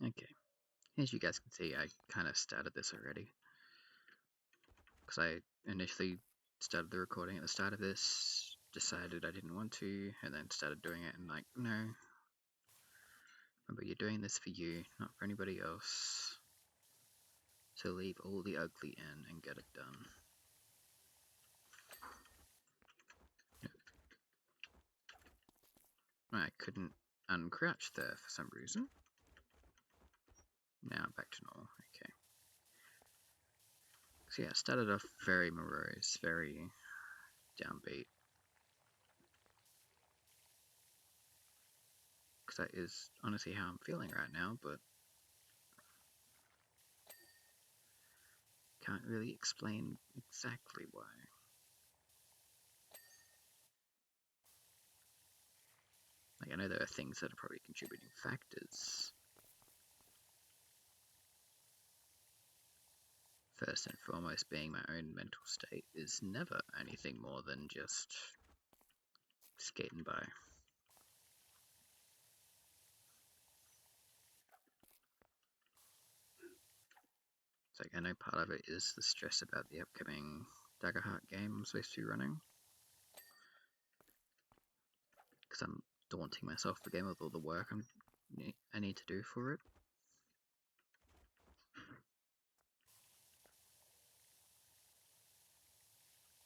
Okay, as you guys can see, I kind of started this already. Because I initially started the recording at the start of this, decided I didn't want to, and then started doing it and like, no. Remember, you're doing this for you, not for anybody else. So leave all the ugly in and get it done. I couldn't uncrouch there for some reason. Now back to normal, okay. So yeah, it started off very morose, very downbeat. Because that is honestly how I'm feeling right now, but can't really explain exactly why. Like, I know there are things that are probably contributing factors. First and foremost, being my own mental state is never anything more than just skating by. It's like, I know part of it is the stress about the upcoming Daggerheart game I'm supposed to be running. Because I'm daunting myself again with all the work I need to do for it.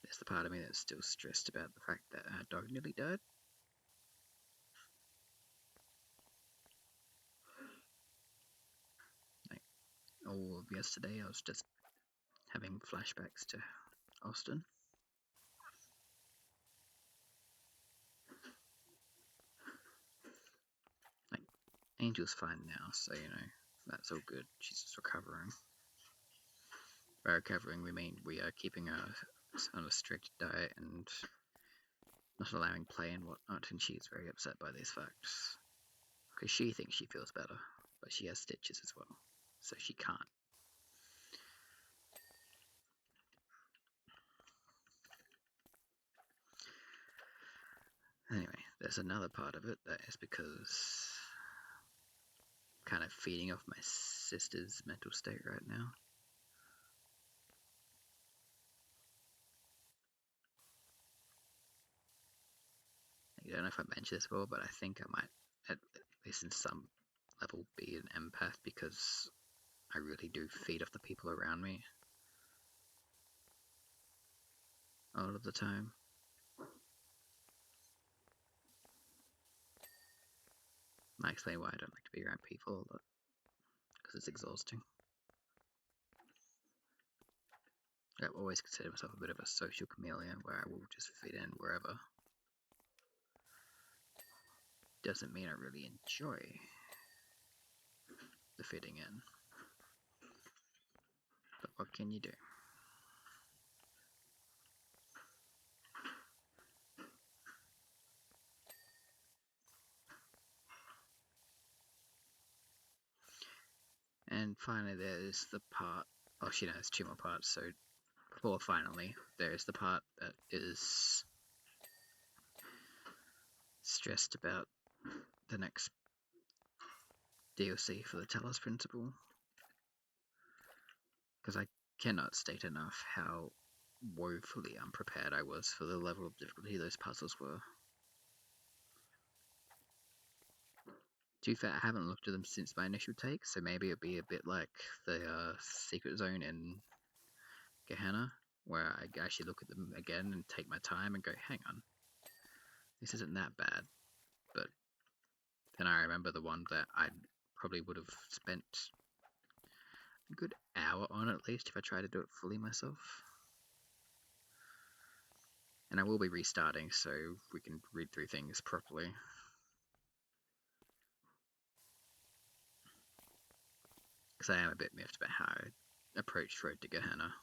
There's the part of me that's still stressed about the fact that our dog nearly died. Like, all of yesterday I was just having flashbacks to Austin. Like, Angel's fine now, so you know, that's all good. She's just recovering. By recovering, we mean we are keeping her on a strict diet and not allowing play and whatnot, and she's very upset by these facts. Because she thinks she feels better, but she has stitches as well, so she can't. Anyway, there's another part of it that is because I'm kind of feeding off my sister's mental state right now. I don't know if I mentioned this before, but I think I might, at least in some level, be an empath because I really do feed off the people around me all of the time. I explain why I don't like to be around people a lot, because it's exhausting. I've always considered myself a bit of a social chameleon where I will just fit in wherever. Doesn't mean I really enjoy the fitting in, but what can you do? And finally there's the part, oh shit, no, there's two more parts, so before finally, there's the part that is stressed about the next DLC for the Talos Principle. Because I cannot state enough how woefully unprepared I was for the level of difficulty those puzzles were. To be fair, I haven't looked at them since my initial take, so maybe it'd be a bit like the secret zone in Gehenna, where I actually look at them again and take my time and go, hang on, this isn't that bad. But then I remember the one that I probably would have spent a good hour on at least if I tried to do it fully myself. And I will be restarting so we can read through things properly. Because I am a bit miffed about how I approached Road to Gehenna.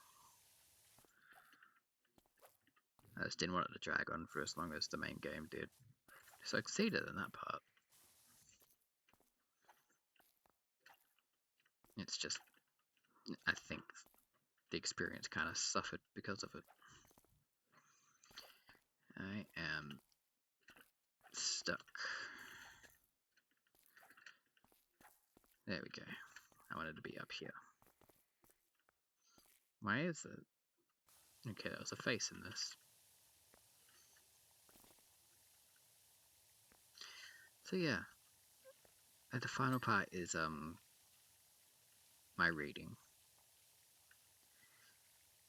I just didn't want it to drag on for as long as the main game did. So I succeeded in that part. It's just, I think the experience kind of suffered because of it. I am stuck. There we go. I wanted to be up here. Why is it? Okay, there was a face in this. So yeah, the final part is my reading.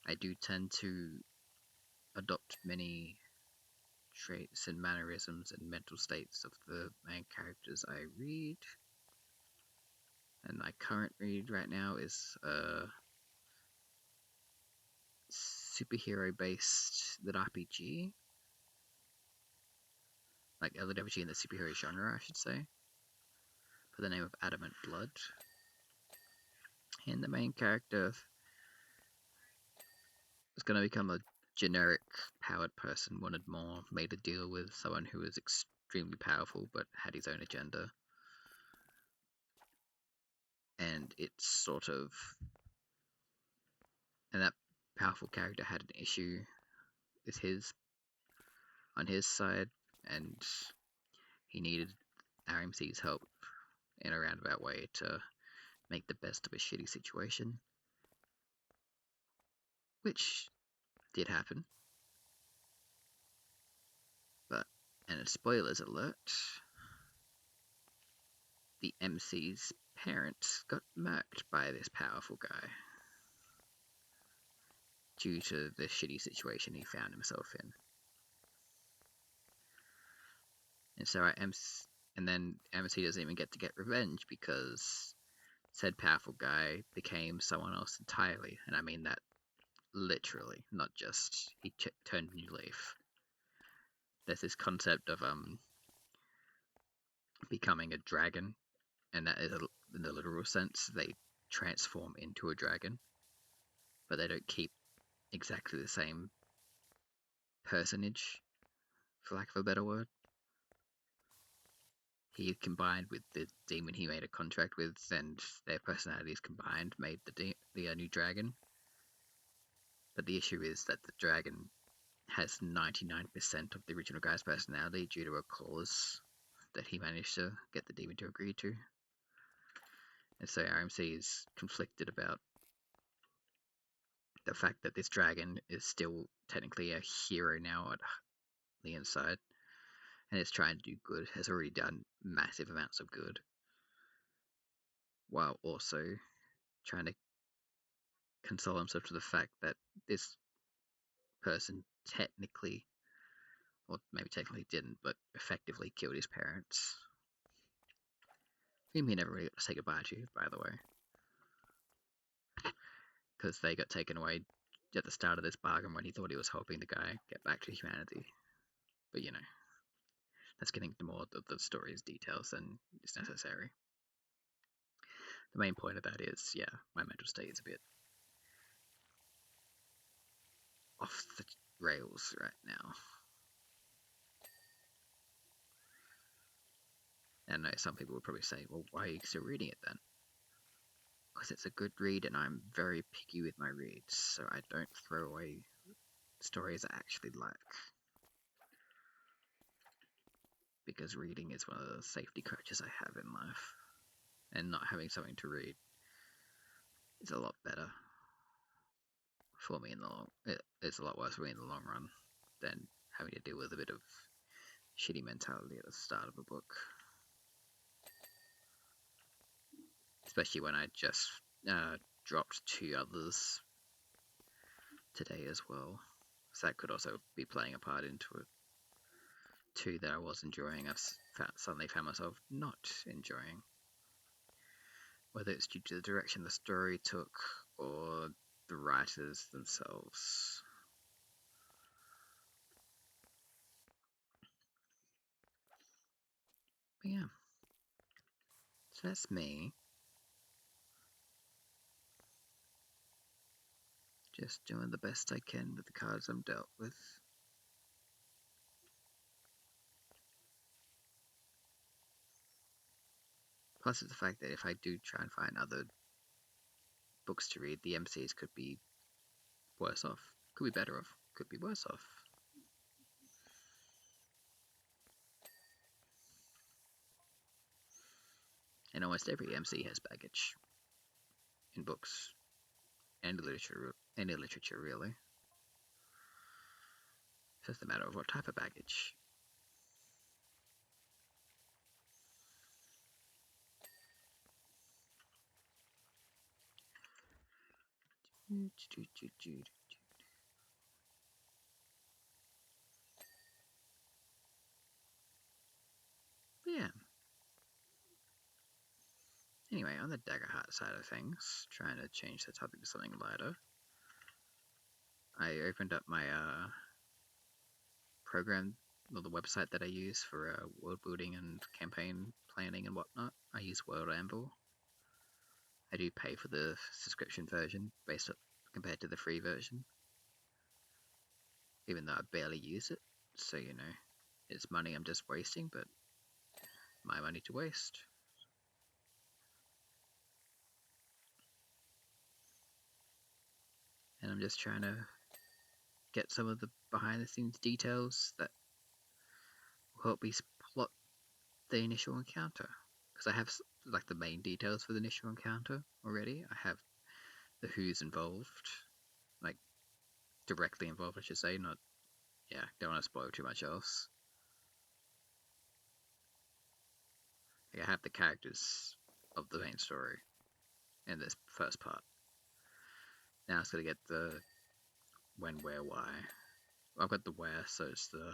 I do tend to adopt many traits and mannerisms and mental states of the main characters I read. And my current read right now is a superhero based RPG. Like RPG in the superhero genre, I should say. For the name of Adamant Blood. And the main character is going to become a generic powered person, wanted more, made a deal with someone who was extremely powerful but had his own agenda. And it's sort of. And that powerful character had an issue with on his side, and he needed RMC's help in a roundabout way to make the best of a shitty situation. Which did happen. But, and spoilers alert, the MC's parents got murked by this powerful guy due to the shitty situation he found himself in. And so and then MC doesn't even get to get revenge because said powerful guy became someone else entirely, and I mean that literally, not just he turned a new leaf. There's this concept of becoming a dragon, and that is in the literal sense they transform into a dragon, but they don't keep exactly the same personage, for lack of a better word. He combined with the demon he made a contract with, and their personalities combined made the new dragon. But the issue is that the dragon has 99% of the original guy's personality due to a clause that he managed to get the demon to agree to. And so RMC is conflicted about the fact that this dragon is still technically a hero now at the inside, and is trying to do good, has already done massive amounts of good, while also trying to console himself to the fact that this person technically, or maybe technically didn't, but effectively killed his parents. Whom he never really got to say goodbye to, by the way. Because they got taken away at the start of this bargain when he thought he was helping the guy get back to humanity. But that's getting into more of the story's details than is necessary. The main point of that is, my mental state is a bit off the rails right now. And I know some people would probably say, well, why are you still reading it then? Because it's a good read and I'm very picky with my reads, so I don't throw away stories I actually like. Because reading is one of the safety crutches I have in life. And not having something to read is a lot better for me in the long. It's a lot worse for me in the long run than having to deal with a bit of shitty mentality at the start of a book. Especially when I just dropped 2 others today as well. So that could also be playing a part into it. 2 that I was enjoying, I've suddenly found myself not enjoying. Whether it's due to the direction the story took or the writers themselves. But yeah. So that's me. Just doing the best I can with the cards I'm dealt with. Plus, it's the fact that if I do try and find other books to read, the MCs could be worse off, could be better off, could be worse off. And almost every MC has baggage in books and literature, any literature really. It's just a matter of what type of baggage. Yeah. Anyway, on the Daggerheart side of things, trying to change the topic to something lighter, I opened up my program, or the website that I use for world building and campaign planning and whatnot. I use World Amble. I do pay for the subscription version based on, compared to the free version, even though I barely use it. So, it's money I'm just wasting, but my money to waste. And I'm just trying to get some of the behind the scenes details that will help me plot the initial encounter. Because I have like the main details for the initial encounter already. I have the who's involved, like directly involved, I should say. Not, yeah, don't want to spoil too much else. Like, I have the characters of the main story in this first part. Now it's got to get the when, where, why. Well, I've got the where, so it's the,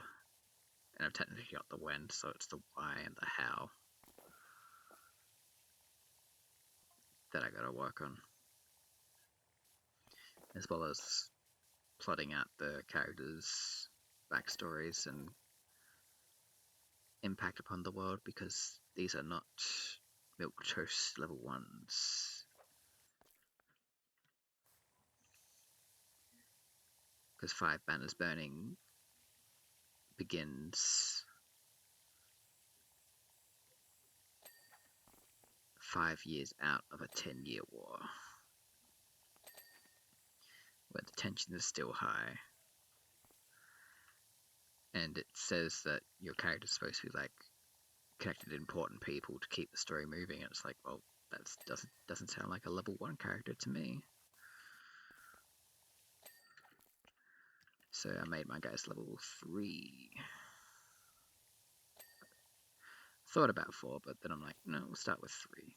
and I've technically got the when, so it's the why and the how that I gotta work on, as well as plotting out the characters' backstories and impact upon the world, because these are not milk toast level 1s. Because Five Banners Burning begins 5 years out of a 10-year war, where the tension is still high. And it says that your character's supposed to be like connected to important people to keep the story moving, and it's like, well, that doesn't sound like a level 1 character to me. So I made my guys level 3. Thought about 4, but then I'm like, no, we'll start with 3.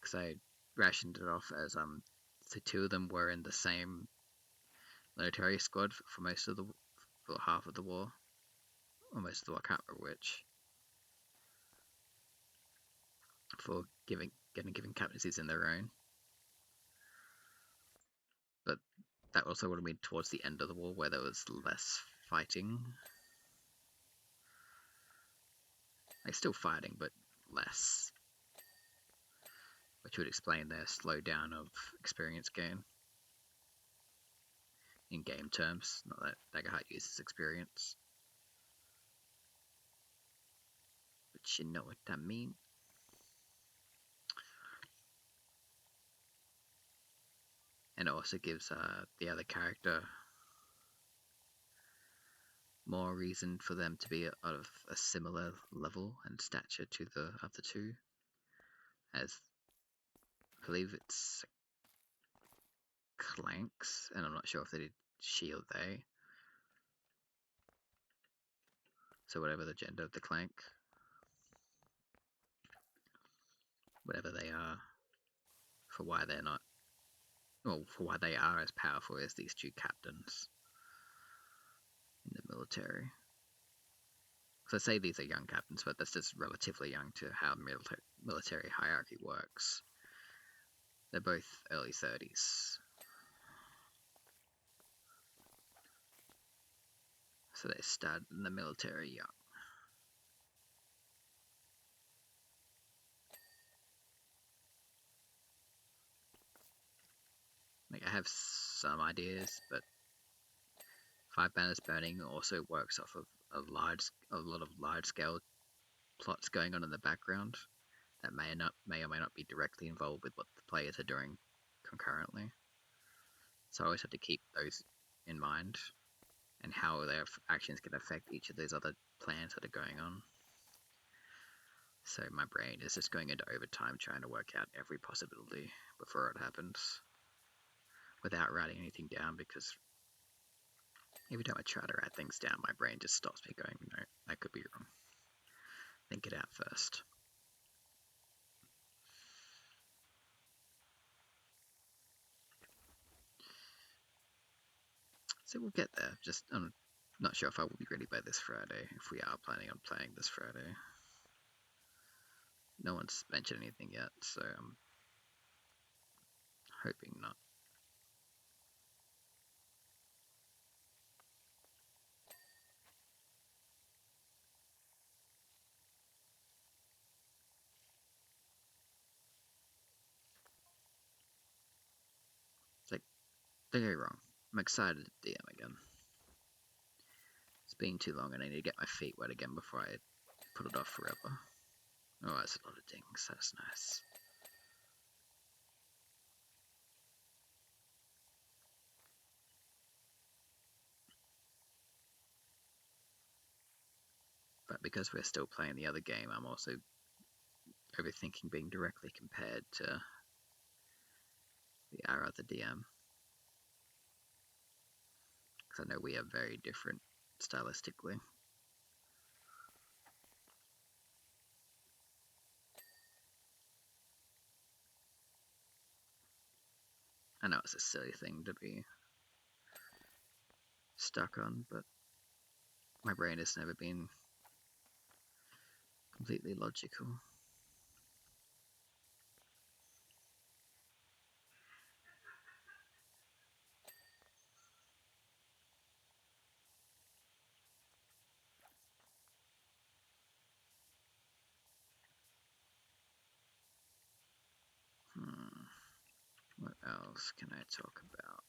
Because I rationed it off as so 2 of them were in the same military squad for most of the for half of the war, or most of the war, I can't remember which. For given captaincies in their own, but that also would have been towards the end of the war where there was less fighting. Like, still fighting, but less, which would explain their slowdown of experience gain in game terms. Not that Daggerheart uses experience, but you know what I mean. And it also gives the other character more reason for them to be of a similar level and stature to the other 2, as I believe it's Clanks, and I'm not sure if they did she or they. So whatever the gender of the Clank, whatever they are, for why they're not, well, for why they are as powerful as these 2 captains in the military. So I say these are young captains, but that's just relatively young to how military hierarchy works. They're both early 30s. So they started in the military young. Like, I have some ideas, but Five Banners Burning also works off of a lot of large-scale plots going on in the background that may or may not be directly involved with what the players are doing concurrently. So I always have to keep those in mind and how their actions can affect each of those other plans that are going on. So my brain is just going into overtime trying to work out every possibility before it happens without writing anything down, because every time I try to write things down, my brain just stops me going, no, I could be wrong. Think it out first. So we'll get there. Just I'm not sure if I will be ready by this Friday, if we are planning on playing this Friday. No one's mentioned anything yet, so I'm hoping not. It's like, don't get me wrong, I'm excited to DM again. It's been too long and I need to get my feet wet again before I put it off forever. Oh, that's a lot of dings, that's nice. But because we're still playing the other game, I'm also overthinking being directly compared to our other DM. Because I know we are very different stylistically. I know it's a silly thing to be stuck on, but my brain has never been completely logical. What else can I talk about?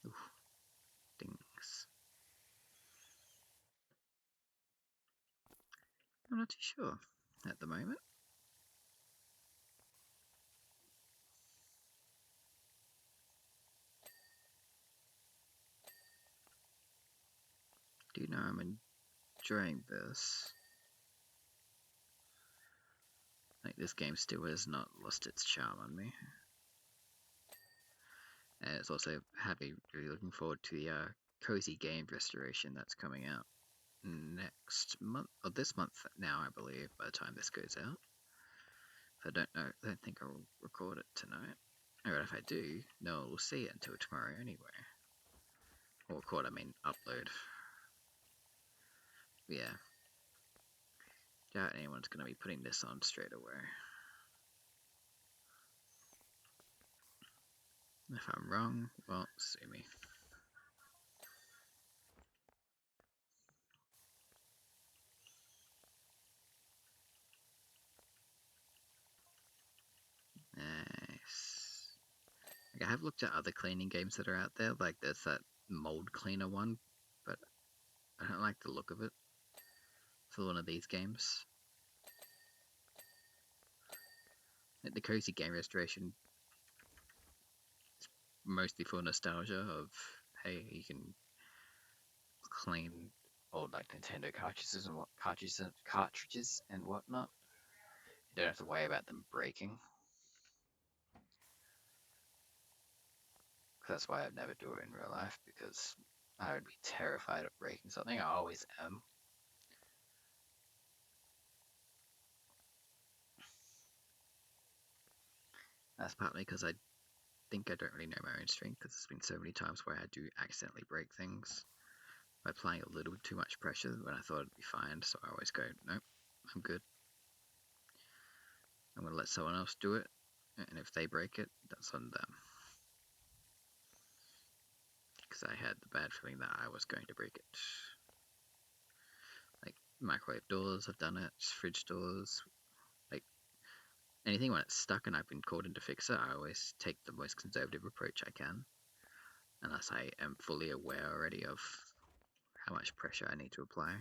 Oof, things. I'm not too sure at the moment. Do you know I'm enjoying this? Like, this game still has not lost its charm on me. And it's also really looking forward to the cozy game restoration that's coming out next month, or this month now, I believe, by the time this goes out. I don't know, I don't think I'll record it tonight. Or if I do, no one will see it until tomorrow anyway. Or record, I mean upload. Yeah. Doubt anyone's going to be putting this on straight away. If I'm wrong, well, sue me. Nice. Like, I have looked at other cleaning games that are out there, like there's that mold cleaner one, but I don't like the look of it for one of these games. Like, the cozy game restoration, mostly for nostalgia of, hey, you can clean old like Nintendo cartridges and cartridges and whatnot. You don't have to worry about them breaking. That's why I'd never do it in real life, because I would be terrified of breaking something. I always am. That's partly because I think I don't really know my own strength, because there's been so many times where I do accidentally break things by applying a little too much pressure when I thought it'd be fine. So I always go, nope, I'm good. I'm going to let someone else do it, and if they break it, that's on them. Because I had the bad feeling that I was going to break it. Like microwave doors, I've done it. Fridge doors, like anything when it's stuck and I've been called in to fix it, I always take the most conservative approach I can, unless I am fully aware already of how much pressure I need to apply.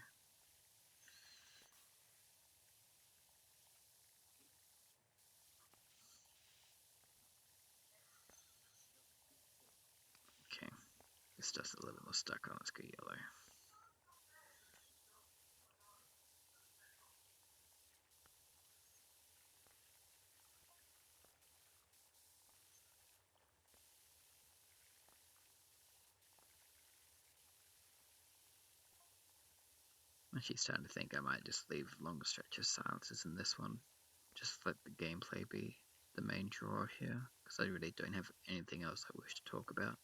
this dust a little bit more stuck on. Let's go yellow. I'm actually starting to think I might just leave longer stretches of silences in this one. Just let the gameplay be the main draw here, because I really don't have anything else I wish to talk about.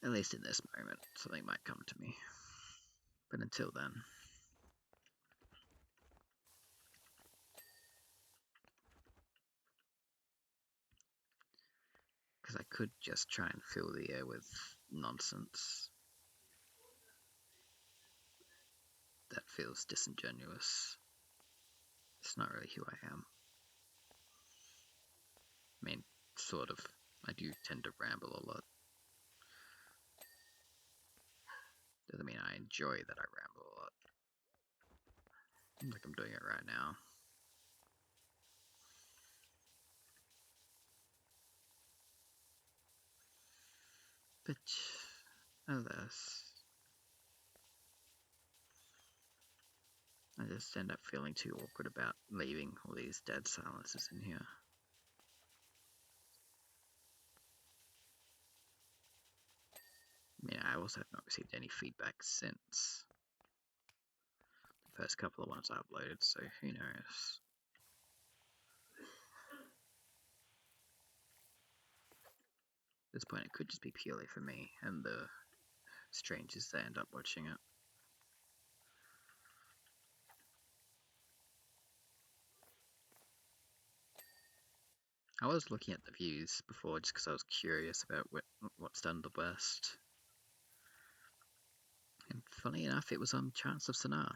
At least in this moment, something might come to me. But until then, because I could just try and fill the air with nonsense that feels disingenuous. It's not really who I am. I mean, sort of. I do tend to ramble a lot. Doesn't mean I enjoy that I ramble a lot. Like I'm doing it right now. But, alas, I just end up feeling too awkward about leaving all these dead silences in here. I mean, I also have not received any feedback since the first couple of ones I uploaded, so who knows. At this point, it could just be purely for me and the strangers that end up watching it. I was looking at the views before just because I was curious about what's done the best. And funny enough, it was on Chance of Sanaa.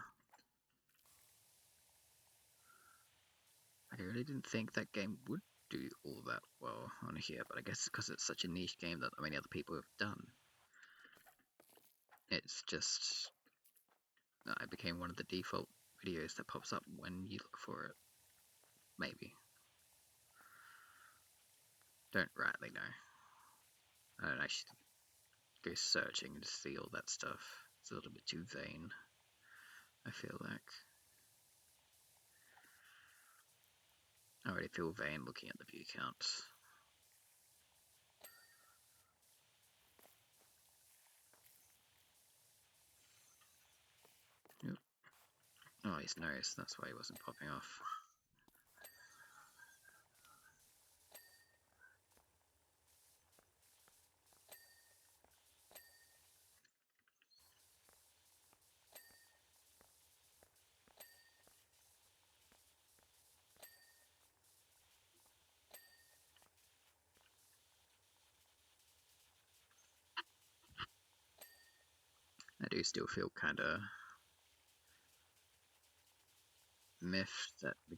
I really didn't think that game would do all that well on here, but I guess because it's such a niche game that not many other people have done. It's just, I became one of the default videos that pops up when you look for it. Maybe. Don't rightly know. I don't actually go searching to see all that stuff. It's a little bit too vain, I feel like. I already feel vain looking at the view counts. Yep. Oh, he's nice, that's why he wasn't popping off. I do still feel kinda miffed that the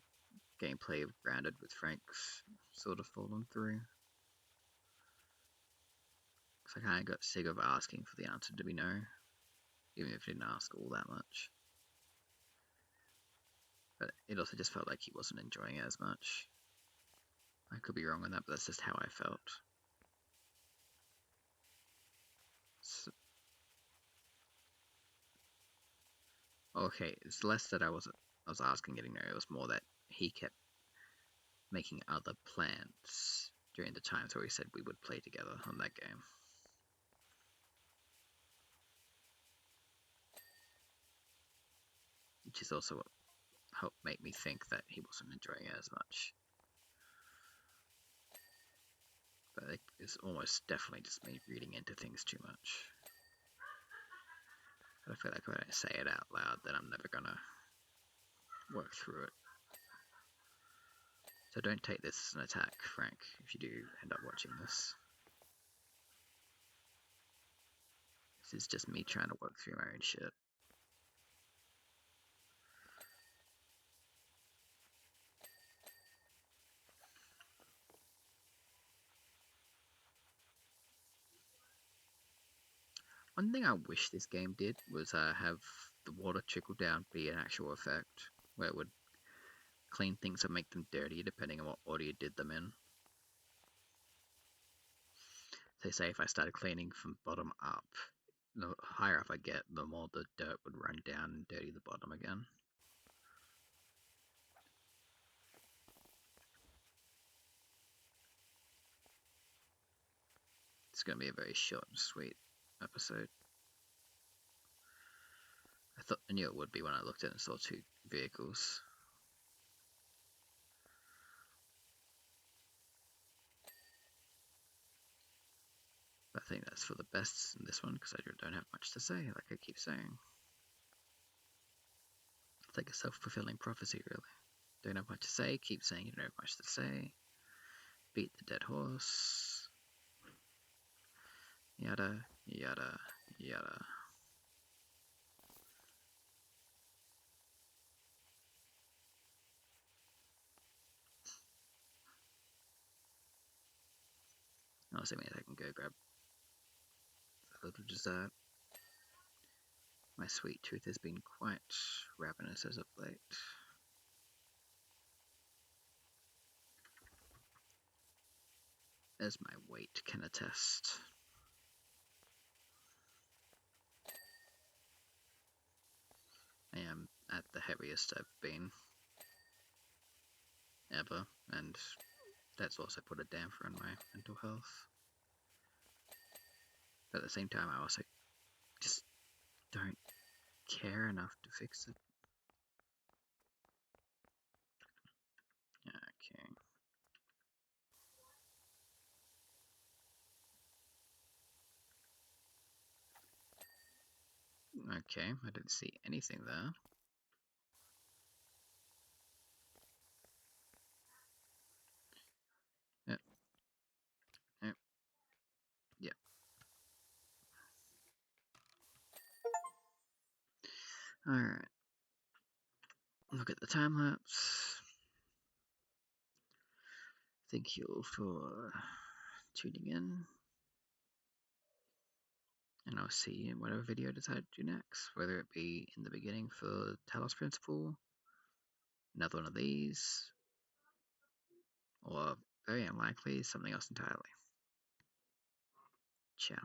gameplay of Grounded with Frank's sort of fallen through. Because I kinda got sick of asking for the answer to be no, even if I didn't ask all that much. But it also just felt like he wasn't enjoying it as much. I could be wrong on that, but that's just how I felt. So, okay, it's less that I was asking getting no, it was more that he kept making other plans during the times where we said we would play together on that game. Which is also what helped make me think that he wasn't enjoying it as much. But it's almost definitely just me reading into things too much. But I feel like when I say it out loud, then I'm never gonna work through it. So don't take this as an attack, Frank, if you do end up watching this. This is just me trying to work through my own shit. One thing I wish this game did was have the water trickle down be an actual effect, where it would clean things or make them dirty depending on what order you did them in. They say if I started cleaning from bottom up, the higher up I get, the more the dirt would run down and dirty the bottom again. It's going to be a very short and sweet episode. I knew it would be when I looked at it and saw 2 vehicles. But I think that's for the best in this one because I don't have much to say, like I keep saying. It's like a self-fulfilling prophecy, really. Don't have much to say, keep saying you don't have much to say. Beat the dead horse. Yada, yada, yada. Also means I can go grab a little dessert. My sweet tooth has been quite ravenous as of late. As my weight can attest. I am at the heaviest I've been ever, and that's also put a damper on my mental health. But at the same time, I also just don't care enough to fix it. Okay. Okay, I didn't see anything there. Yep. Yep. Yep. Alright. Look at the time lapse. Thank you all for tuning in. And I'll see you in whatever video I decide to do next, whether it be in the beginning for Talos Principle, another one of these, or very unlikely something else entirely. Ciao.